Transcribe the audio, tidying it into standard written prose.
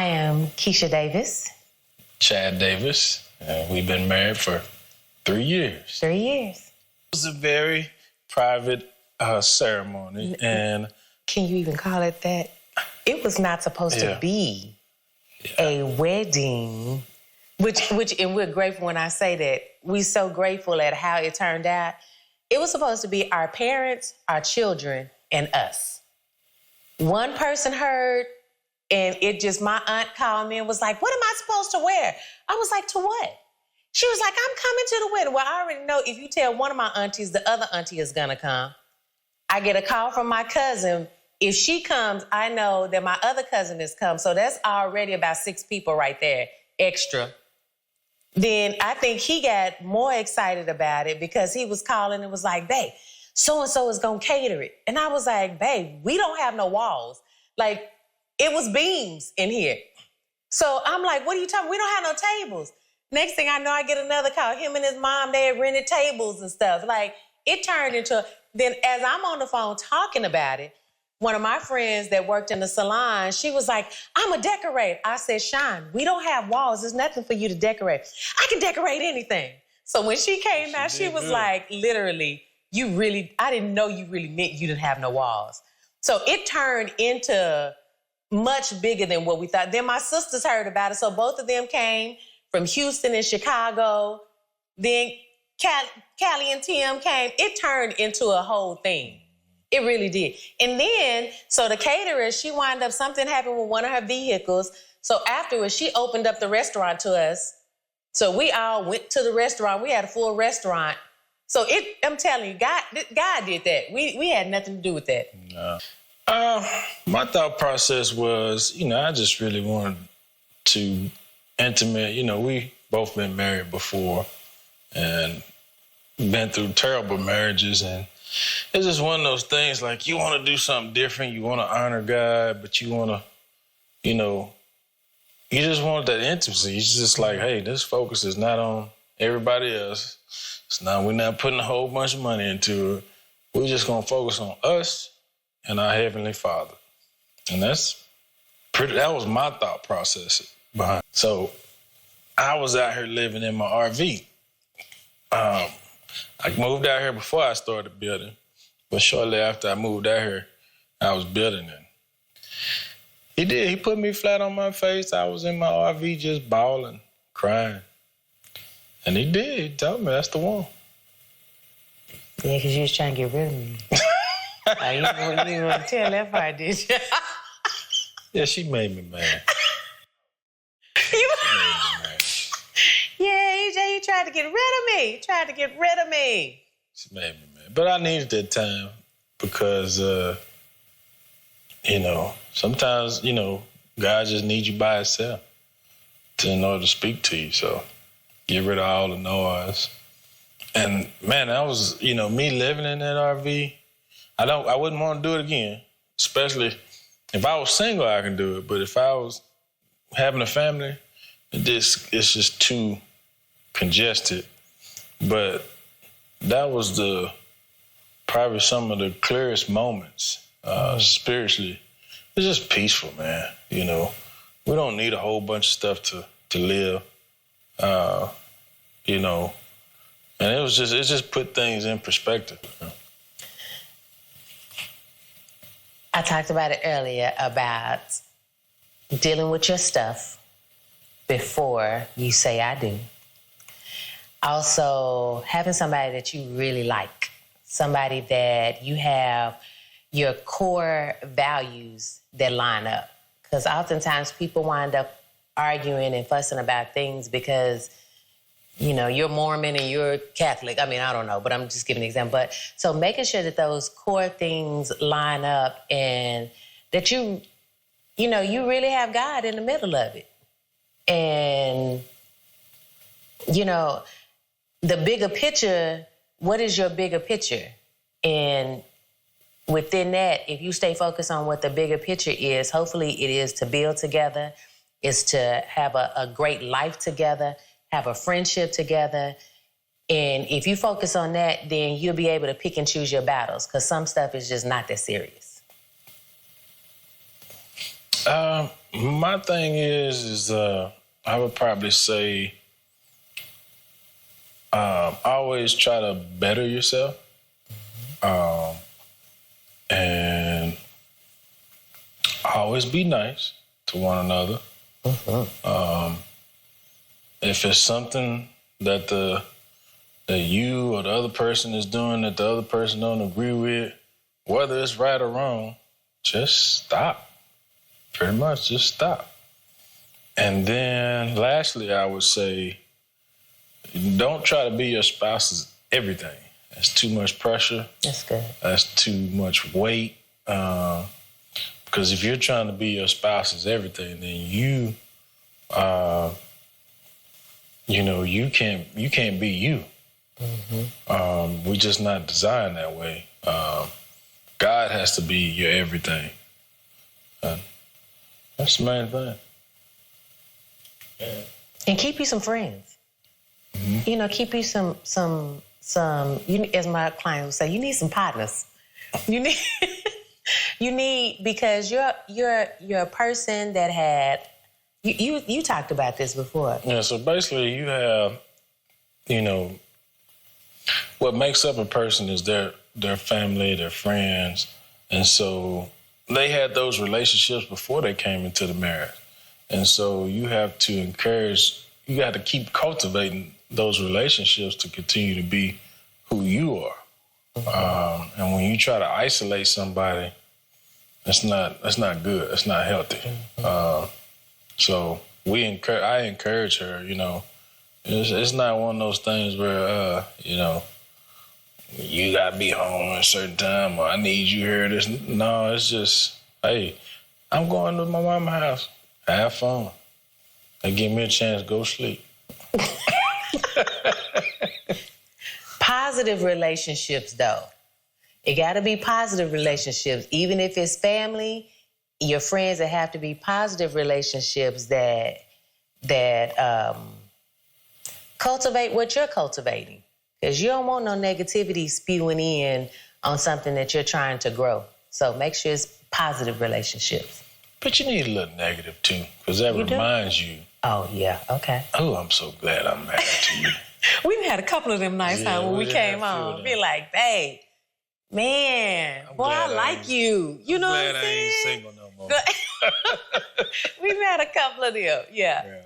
I am Keesha Davis. Chad Davis. We've been married for 3 years. 3 years. It was a very private ceremony, and... Can you even call it that? It was not supposed to be a wedding, which, and we're grateful when I say that. We're so grateful at how it turned out. It was supposed to be our parents, our children, and us. One person heard, and my aunt called me and was like, what am I supposed to wear? I was like, to what? She was like, I'm coming to the wedding. Well, I already know if you tell one of my aunties, the other auntie is gonna come. I get a call from my cousin. If she comes, I know that my other cousin has come. So that's already about 6 people right there, extra. Then I think he got more excited about it because he was calling and was like, babe, so-and-so is gonna cater it. And I was like, babe, we don't have no walls. Like, it was beams in here. So I'm like, what are you talking about? We don't have no tables. Next thing I know, I get another call. Him and his mom, they had rented tables and stuff. Like, it turned into, then as I'm on the phone talking about it, one of my friends that worked in the salon, she was like, I'm a decorator. I said, Sean, we don't have walls. There's nothing for you to decorate. I can decorate anything. So when she came out, she was like, literally, I didn't know you really meant you didn't have no walls. So it turned into much bigger than what we thought. Then my sisters heard about it. So both of them came from Houston and Chicago. Then Callie and Tim came. It turned into a whole thing. It really did. And then, so the caterer, she wound up, something happened with one of her vehicles. So afterwards, she opened up the restaurant to us. So we all went to the restaurant. We had a full restaurant. So I'm telling you, God did that. We had nothing to do with that. No. My thought process was, I just really wanted to intimate. We both been married before and been through terrible marriages, and it's just one of those things, like, you want to do something different. You want to honor God, but you want to, you just want that intimacy. It's just like, hey, this focus is not on everybody else. We're not putting a whole bunch of money into it. We're just going to focus on us and our Heavenly Father. And that was my thought process behind it. So I was out here living in my RV. I moved out here before I started building, but shortly after I moved out here, I was building it. He did. He put me flat on my face. I was in my RV just bawling, crying. And he did. He told me that's the one. Yeah, because you was trying to get rid of me. You didn't want to tell that part, did you? Yeah, she made me mad. Yeah, he tried to get rid of me. She made me mad. But I needed that time because, sometimes, God just needs you by himself in order to speak to you. So get rid of all the noise. And, man, that was, me living in that RV. I wouldn't want to do it again, especially if I was single, I can do it. But if I was having a family, it's just too congested. But that was probably some of the clearest moments spiritually. It's just peaceful, man. We don't need a whole bunch of stuff to live. And it just put things in perspective. I talked about it earlier about dealing with your stuff before you say I do. Also, having somebody that you really like, somebody that you have your core values that line up. Because oftentimes people wind up arguing and fussing about things because, you're Mormon and you're Catholic. I mean, I don't know, but I'm just giving an example. But so making sure that those core things line up and that you really have God in the middle of it. And, the bigger picture, what is your bigger picture? And within that, if you stay focused on what the bigger picture is, hopefully it is to build together, is to have a great life together, have a friendship together. And if you focus on that, then you'll be able to pick and choose your battles because some stuff is just not that serious. My thing is I would probably say always try to better yourself. And always be nice to one another. If it's something that that you or the other person is doing that the other person don't agree with, whether it's right or wrong, just stop. Pretty much just stop. And then lastly, I would say, don't try to be your spouse's everything. That's too much pressure. That's good. That's too much weight. Because if you're trying to be your spouse's everything, then you can't be you. We're just not designed that way. God has to be your everything. That's the main thing. Yeah. And keep you some friends. Keep you some. As my client would say, you need some partners. You need because you're a person that had. You talked about this before. Yeah. So basically, you have, what makes up a person is their family, their friends, and so they had those relationships before they came into the marriage, and so you have to encourage. You got to keep cultivating those relationships to continue to be who you are. And when you try to isolate somebody, that's not good. That's not healthy. So I encourage her. It's not one of those things where you gotta be home at a certain time or I need you here. No, it's just, hey, I'm going to my mama's house. Have fun. They give me a chance to go sleep. Positive relationships, though. It got to be positive relationships. Even if it's family, your friends, that have to be positive relationships that cultivate what you're cultivating. Because you don't want no negativity spewing in on something that you're trying to grow. So make sure it's positive relationships. But you need a little negative, too, because that reminds you. Oh, yeah. Okay. Oh, I'm so glad I'm married to you. We had a couple of them nights when we came home. Be like, babe, man, boy, I like you. You know what I'm saying? I ain't single no more. We've had a couple of them, yeah.